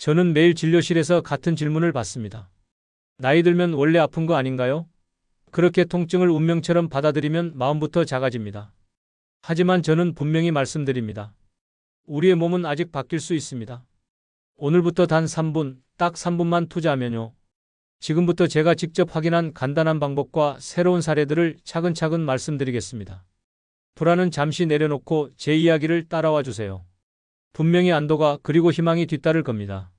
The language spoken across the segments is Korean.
저는 매일 진료실에서 같은 질문을 받습니다. 나이 들면 원래 아픈 거 아닌가요? 그렇게 통증을 운명처럼 받아들이면 마음부터 작아집니다. 하지만 저는 분명히 말씀드립니다. 우리의 몸은 아직 바뀔 수 있습니다. 오늘부터 단 3분, 딱 3분만 투자하면요. 지금부터 제가 직접 확인한 간단한 방법과 새로운 사례들을 차근차근 말씀드리겠습니다. 불안은 잠시 내려놓고 제 이야기를 따라와 주세요. 분명히 안도가 그리고 희망이 뒤따를 겁니다.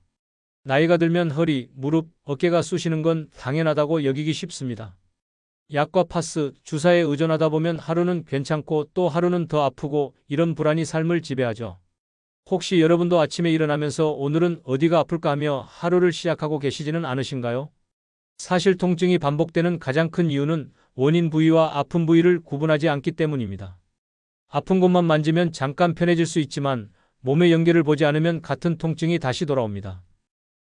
나이가 들면 허리, 무릎, 어깨가 쑤시는 건 당연하다고 여기기 쉽습니다. 약과 파스, 주사에 의존하다 보면 하루는 괜찮고 또 하루는 더 아프고 이런 불안이 삶을 지배하죠. 혹시 여러분도 아침에 일어나면서 오늘은 어디가 아플까 하며 하루를 시작하고 계시지는 않으신가요? 사실 통증이 반복되는 가장 큰 이유는 원인 부위와 아픈 부위를 구분하지 않기 때문입니다. 아픈 곳만 만지면 잠깐 편해질 수 있지만 몸의 연결을 보지 않으면 같은 통증이 다시 돌아옵니다.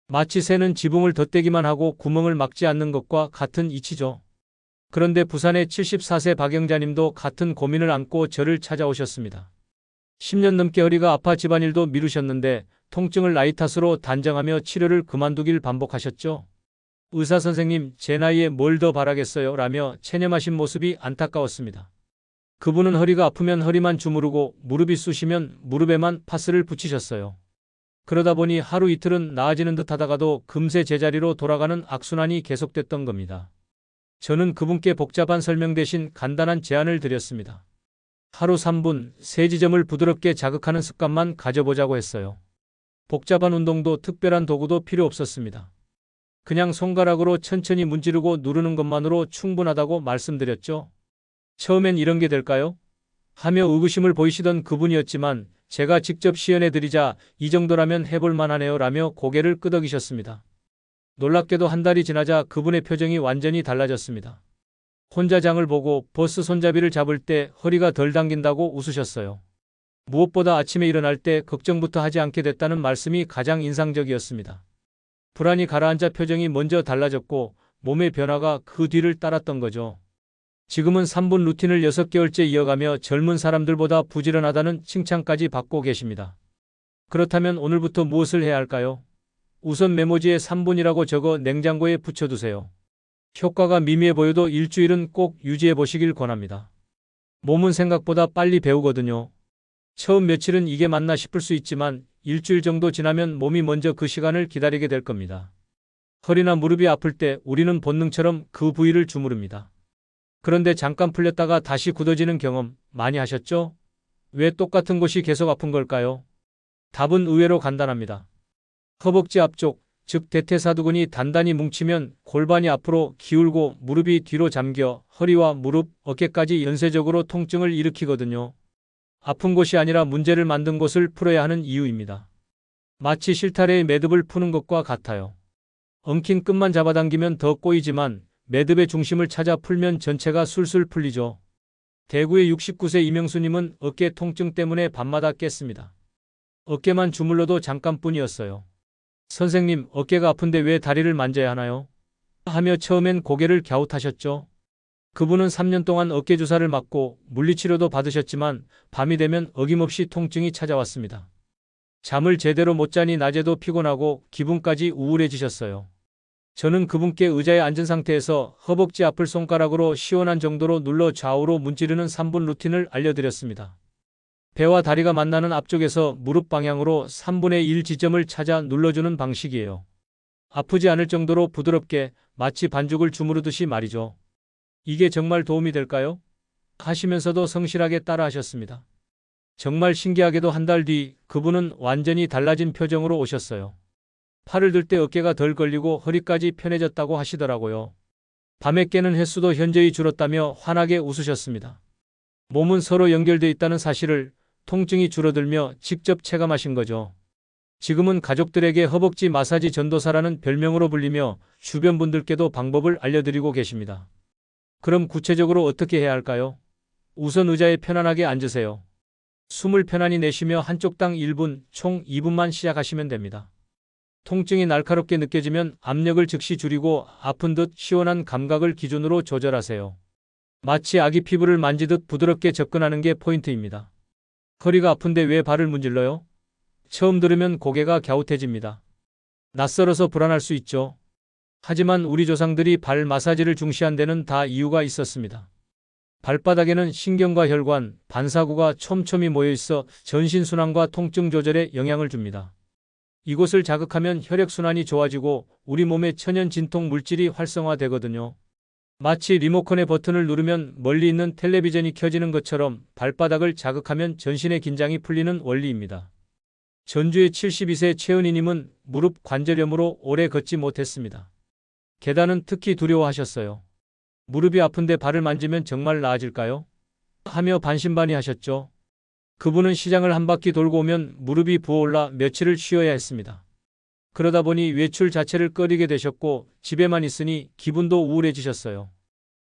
마치 새는 지붕을 덧대기만 하고 구멍을 막지 않는 것과 같은 이치죠. 그런데 부산의 74세 박영자님도 같은 고민을 안고 저를 찾아오셨습니다. 10년 넘게 허리가 아파 집안일도 미루셨는데 통증을 나이 탓으로 단정하며 치료를 그만두길 반복하셨죠. 의사 선생님, 제 나이에 뭘 더 바라겠어요? 라며 체념하신 모습이 안타까웠습니다. 그분은 허리가 아프면 허리만 주무르고 무릎이 쑤시면 무릎에만 파스를 붙이셨어요. 그러다 보니 하루 이틀은 나아지는 듯 하다가도 금세 제자리로 돌아가는 악순환이 계속됐던 겁니다. 저는 그분께 복잡한 설명 대신 간단한 제안을 드렸습니다. 하루 3분, 세 지점을 부드럽게 자극하는 습관만 가져보자고 했어요. 복잡한 운동도 특별한 도구도 필요 없었습니다. 그냥 손가락으로 천천히 문지르고 누르는 것만으로 충분하다고 말씀드렸죠. 처음엔 이런 게 될까요? 하며 의구심을 보이시던 그분이었지만 제가 직접 시연해드리자 이 정도라면 해볼 만하네요 라며 고개를 끄덕이셨습니다. 놀랍게도 한 달이 지나자 그분의 표정이 완전히 달라졌습니다. 혼자 장을 보고 버스 손잡이를 잡을 때 허리가 덜 당긴다고 웃으셨어요. 무엇보다 아침에 일어날 때 걱정부터 하지 않게 됐다는 말씀이 가장 인상적이었습니다. 불안이 가라앉아 표정이 먼저 달라졌고 몸의 변화가 그 뒤를 따랐던 거죠. 지금은 3분 루틴을 6개월째 이어가며 젊은 사람들보다 부지런하다는 칭찬까지 받고 계십니다. 그렇다면 오늘부터 무엇을 해야 할까요? 우선 메모지에 3분이라고 적어 냉장고에 붙여두세요. 효과가 미미해 보여도 일주일은 꼭 유지해 보시길 권합니다. 몸은 생각보다 빨리 배우거든요. 처음 며칠은 이게 맞나 싶을 수 있지만 일주일 정도 지나면 몸이 먼저 그 시간을 기다리게 될 겁니다. 허리나 무릎이 아플 때 우리는 본능처럼 그 부위를 주무릅니다. 그런데 잠깐 풀렸다가 다시 굳어지는 경험 많이 하셨죠? 왜 똑같은 곳이 계속 아픈 걸까요? 답은 의외로 간단합니다. 허벅지 앞쪽, 즉 대퇴사두근이 단단히 뭉치면 골반이 앞으로 기울고 무릎이 뒤로 잠겨 허리와 무릎, 어깨까지 연쇄적으로 통증을 일으키거든요. 아픈 곳이 아니라 문제를 만든 곳을 풀어야 하는 이유입니다. 마치 실타래의 매듭을 푸는 것과 같아요. 엉킨 끝만 잡아당기면 더 꼬이지만 매듭의 중심을 찾아 풀면 전체가 술술 풀리죠. 대구의 69세 이명수님은 어깨 통증 때문에 밤마다 깼습니다. 어깨만 주물러도 잠깐뿐이었어요. 선생님, 어깨가 아픈데 왜 다리를 만져야 하나요? 하며 처음엔 고개를 갸웃하셨죠. 그분은 3년 동안 어깨 주사를 맞고 물리치료도 받으셨지만 밤이 되면 어김없이 통증이 찾아왔습니다. 잠을 제대로 못 자니 낮에도 피곤하고 기분까지 우울해지셨어요. 저는 그분께 의자에 앉은 상태에서 허벅지 앞을 손가락으로 시원한 정도로 눌러 좌우로 문지르는 3분 루틴을 알려드렸습니다. 배와 다리가 만나는 앞쪽에서 무릎 방향으로 3분의 1 지점을 찾아 눌러주는 방식이에요. 아프지 않을 정도로 부드럽게 마치 반죽을 주무르듯이 말이죠. 이게 정말 도움이 될까요? 하시면서도 성실하게 따라하셨습니다. 정말 신기하게도 한 달 뒤 그분은 완전히 달라진 표정으로 오셨어요. 팔을 들 때 어깨가 덜 걸리고 허리까지 편해졌다고 하시더라고요. 밤에 깨는 횟수도 현저히 줄었다며 환하게 웃으셨습니다. 몸은 서로 연결되어 있다는 사실을 통증이 줄어들며 직접 체감하신 거죠. 지금은 가족들에게 허벅지 마사지 전도사라는 별명으로 불리며 주변 분들께도 방법을 알려드리고 계십니다. 그럼 구체적으로 어떻게 해야 할까요? 우선 의자에 편안하게 앉으세요. 숨을 편안히 내쉬며 한쪽당 1분, 총 2분만 시작하시면 됩니다. 통증이 날카롭게 느껴지면 압력을 즉시 줄이고 아픈 듯 시원한 감각을 기준으로 조절하세요. 마치 아기 피부를 만지듯 부드럽게 접근하는 게 포인트입니다. 허리가 아픈데 왜 발을 문질러요? 처음 들으면 고개가 갸웃해집니다. 낯설어서 불안할 수 있죠. 하지만 우리 조상들이 발 마사지를 중시한 데는 다 이유가 있었습니다. 발바닥에는 신경과 혈관, 반사구가 촘촘히 모여 있어 전신순환과 통증 조절에 영향을 줍니다. 이곳을 자극하면 혈액순환이 좋아지고 우리 몸의 천연 진통 물질이 활성화되거든요. 마치 리모컨의 버튼을 누르면 멀리 있는 텔레비전이 켜지는 것처럼 발바닥을 자극하면 전신의 긴장이 풀리는 원리입니다. 전주의 72세 최은희님은 무릎 관절염으로 오래 걷지 못했습니다. 계단은 특히 두려워하셨어요. 무릎이 아픈데 발을 만지면 정말 나아질까요? 하며 반신반의하셨죠. 그분은 시장을 한 바퀴 돌고 오면 무릎이 부어올라 며칠을 쉬어야 했습니다. 그러다 보니 외출 자체를 꺼리게 되셨고 집에만 있으니 기분도 우울해지셨어요.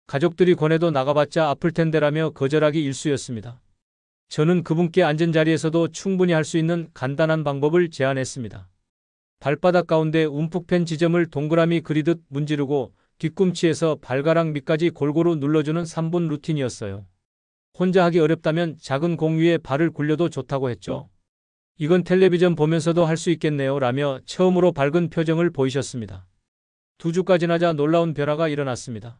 가족들이 권해도 나가봤자 아플 텐데라며 거절하기 일쑤였습니다. 저는 그분께 앉은 자리에서도 충분히 할 수 있는 간단한 방법을 제안했습니다. 발바닥 가운데 움푹 팬 지점을 동그라미 그리듯 문지르고 뒤꿈치에서 발가락 밑까지 골고루 눌러주는 3분 루틴이었어요. 혼자 하기 어렵다면 작은 공 위에 발을 굴려도 좋다고 했죠. 이건 텔레비전 보면서도 할 수 있겠네요 라며 처음으로 밝은 표정을 보이셨습니다. 2주가 지나자 놀라운 변화가 일어났습니다.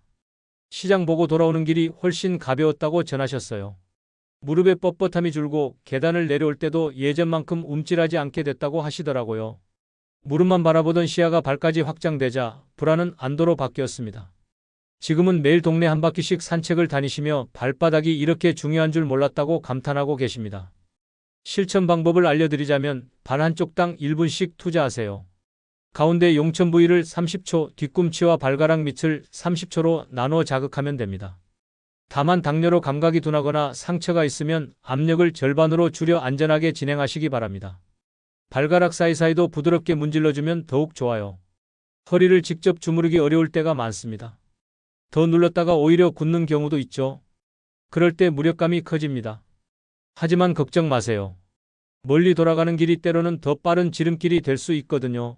시장 보고 돌아오는 길이 훨씬 가벼웠다고 전하셨어요. 무릎의 뻣뻣함이 줄고 계단을 내려올 때도 예전만큼 움찔하지 않게 됐다고 하시더라고요. 무릎만 바라보던 시야가 발까지 확장되자 불안은 안도로 바뀌었습니다. 지금은 매일 동네 한 바퀴씩 산책을 다니시며 발바닥이 이렇게 중요한 줄 몰랐다고 감탄하고 계십니다. 실천 방법을 알려드리자면 발 한쪽당 1분씩 투자하세요. 가운데 용천 부위를 30초, 뒤꿈치와 발가락 밑을 30초로 나눠 자극하면 됩니다. 다만 당뇨로 감각이 둔하거나 상처가 있으면 압력을 절반으로 줄여 안전하게 진행하시기 바랍니다. 발가락 사이사이도 부드럽게 문질러주면 더욱 좋아요. 허리를 직접 주무르기 어려울 때가 많습니다. 더 눌렀다가 오히려 굳는 경우도 있죠. 그럴 때 무력감이 커집니다. 하지만 걱정 마세요. 멀리 돌아가는 길이 때로는 더 빠른 지름길이 될 수 있거든요.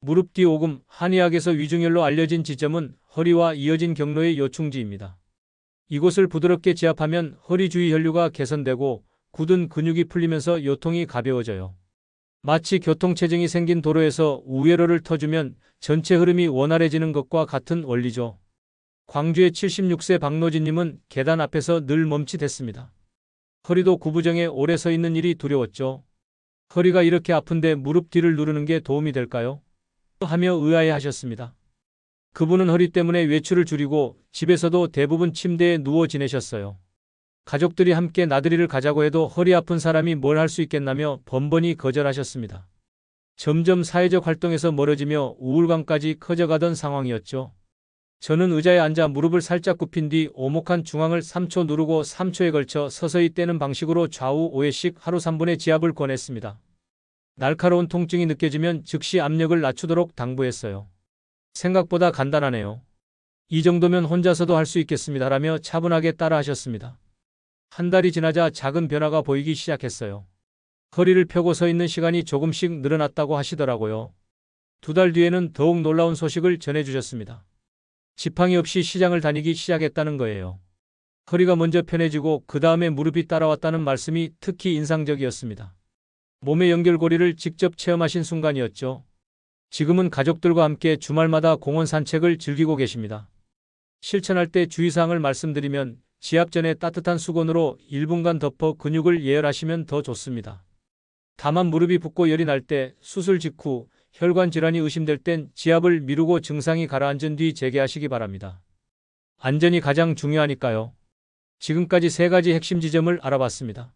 무릎 뒤 오금, 한의학에서 위중혈로 알려진 지점은 허리와 이어진 경로의 요충지입니다. 이곳을 부드럽게 지압하면 허리 주위 혈류가 개선되고 굳은 근육이 풀리면서 요통이 가벼워져요. 마치 교통체증이 생긴 도로에서 우회로를 터주면 전체 흐름이 원활해지는 것과 같은 원리죠. 광주의 76세 박노진님은 계단 앞에서 늘 멈칫했습니다. 허리도 구부정해 오래 서 있는 일이 두려웠죠. 허리가 이렇게 아픈데 무릎 뒤를 누르는 게 도움이 될까요? 하며 의아해하셨습니다. 그분은 허리 때문에 외출을 줄이고 집에서도 대부분 침대에 누워 지내셨어요. 가족들이 함께 나들이를 가자고 해도 허리 아픈 사람이 뭘 할 수 있겠나며 번번이 거절하셨습니다. 점점 사회적 활동에서 멀어지며 우울감까지 커져가던 상황이었죠. 저는 의자에 앉아 무릎을 살짝 굽힌 뒤 오목한 중앙을 3초 누르고 3초에 걸쳐 서서히 떼는 방식으로 좌우 5회씩 하루 3분의 지압을 권했습니다. 날카로운 통증이 느껴지면 즉시 압력을 낮추도록 당부했어요. 생각보다 간단하네요. 이 정도면 혼자서도 할 수 있겠습니다라며 차분하게 따라하셨습니다. 한 달이 지나자 작은 변화가 보이기 시작했어요. 허리를 펴고 서 있는 시간이 조금씩 늘어났다고 하시더라고요. 2달 뒤에는 더욱 놀라운 소식을 전해주셨습니다. 지팡이 없이 시장을 다니기 시작했다는 거예요. 허리가 먼저 편해지고 그 다음에 무릎이 따라왔다는 말씀이 특히 인상적이었습니다. 몸의 연결고리를 직접 체험하신 순간이었죠. 지금은 가족들과 함께 주말마다 공원 산책을 즐기고 계십니다. 실천할 때 주의사항을 말씀드리면 지압 전에 따뜻한 수건으로 1분간 덮어 근육을 예열하시면 더 좋습니다. 다만 무릎이 붓고 열이 날 때, 수술 직후, 혈관 질환이 의심될 땐 지압을 미루고 증상이 가라앉은 뒤 재개하시기 바랍니다. 안전이 가장 중요하니까요. 지금까지 3가지 핵심 지점을 알아봤습니다.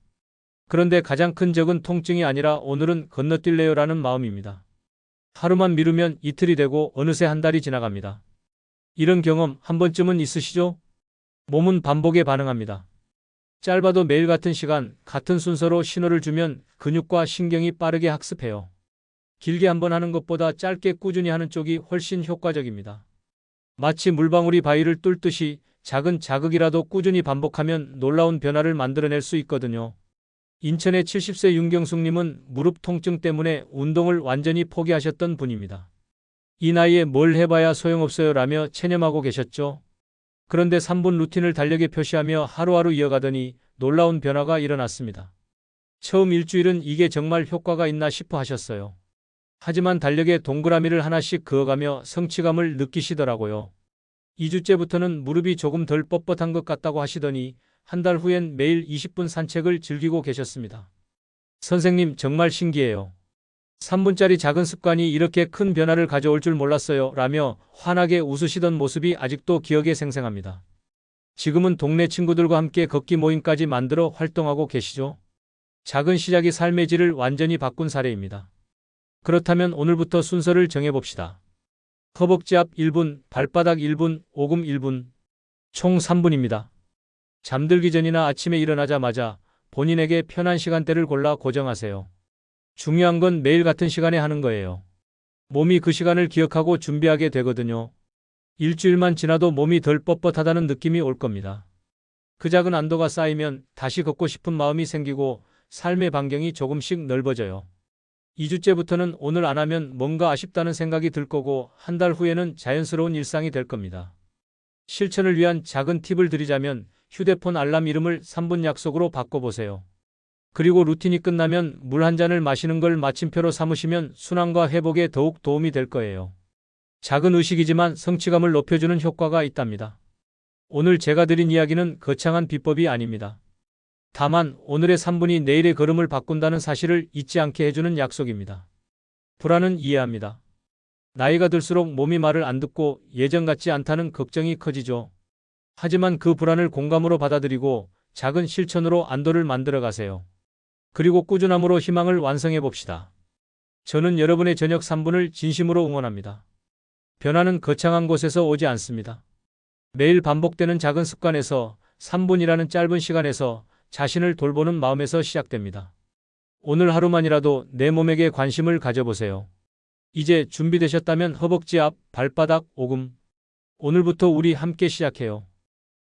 그런데 가장 큰 적은 통증이 아니라 오늘은 건너뛸래요라는 마음입니다. 하루만 미루면 이틀이 되고 어느새 한 달이 지나갑니다. 이런 경험 한 번쯤은 있으시죠? 몸은 반복에 반응합니다. 짧아도 매일 같은 시간, 같은 순서로 신호를 주면 근육과 신경이 빠르게 학습해요. 길게 한번 하는 것보다 짧게 꾸준히 하는 쪽이 훨씬 효과적입니다. 마치 물방울이 바위를 뚫듯이 작은 자극이라도 꾸준히 반복하면 놀라운 변화를 만들어낼 수 있거든요. 인천의 70세 윤경숙님은 무릎 통증 때문에 운동을 완전히 포기하셨던 분입니다. 이 나이에 뭘 해봐야 소용없어요 라며 체념하고 계셨죠. 그런데 3분 루틴을 달력에 표시하며 하루하루 이어가더니 놀라운 변화가 일어났습니다. 처음 일주일은 이게 정말 효과가 있나 싶어 하셨어요. 하지만 달력에 동그라미를 하나씩 그어가며 성취감을 느끼시더라고요. 2주째부터는 무릎이 조금 덜 뻣뻣한 것 같다고 하시더니 한 달 후엔 매일 20분 산책을 즐기고 계셨습니다. 선생님, 정말 신기해요. 3분짜리 작은 습관이 이렇게 큰 변화를 가져올 줄 몰랐어요. 라며 환하게 웃으시던 모습이 아직도 기억에 생생합니다. 지금은 동네 친구들과 함께 걷기 모임까지 만들어 활동하고 계시죠. 작은 시작이 삶의 질을 완전히 바꾼 사례입니다. 그렇다면 오늘부터 순서를 정해봅시다. 허벅지 앞 1분, 발바닥 1분, 오금 1분, 총 3분입니다. 잠들기 전이나 아침에 일어나자마자 본인에게 편한 시간대를 골라 고정하세요. 중요한 건 매일 같은 시간에 하는 거예요. 몸이 그 시간을 기억하고 준비하게 되거든요. 일주일만 지나도 몸이 덜 뻣뻣하다는 느낌이 올 겁니다. 그 작은 안도가 쌓이면 다시 걷고 싶은 마음이 생기고 삶의 반경이 조금씩 넓어져요. 2주째부터는 오늘 안 하면 뭔가 아쉽다는 생각이 들 거고 한 달 후에는 자연스러운 일상이 될 겁니다. 실천을 위한 작은 팁을 드리자면 휴대폰 알람 이름을 3분 약속으로 바꿔보세요. 그리고 루틴이 끝나면 물 한 잔을 마시는 걸 마침표로 삼으시면 순환과 회복에 더욱 도움이 될 거예요. 작은 의식이지만 성취감을 높여주는 효과가 있답니다. 오늘 제가 드린 이야기는 거창한 비법이 아닙니다. 다만 오늘의 3분이 내일의 걸음을 바꾼다는 사실을 잊지 않게 해주는 약속입니다. 불안은 이해합니다. 나이가 들수록 몸이 말을 안 듣고 예전 같지 않다는 걱정이 커지죠. 하지만 그 불안을 공감으로 받아들이고 작은 실천으로 안도를 만들어 가세요. 그리고 꾸준함으로 희망을 완성해 봅시다. 저는 여러분의 저녁 3분을 진심으로 응원합니다. 변화는 거창한 곳에서 오지 않습니다. 매일 반복되는 작은 습관에서 3분이라는 짧은 시간에서 자신을 돌보는 마음에서 시작됩니다. 오늘 하루만이라도 내 몸에게 관심을 가져보세요. 이제 준비되셨다면 허벅지 앞, 발바닥, 오금. 오늘부터 우리 함께 시작해요.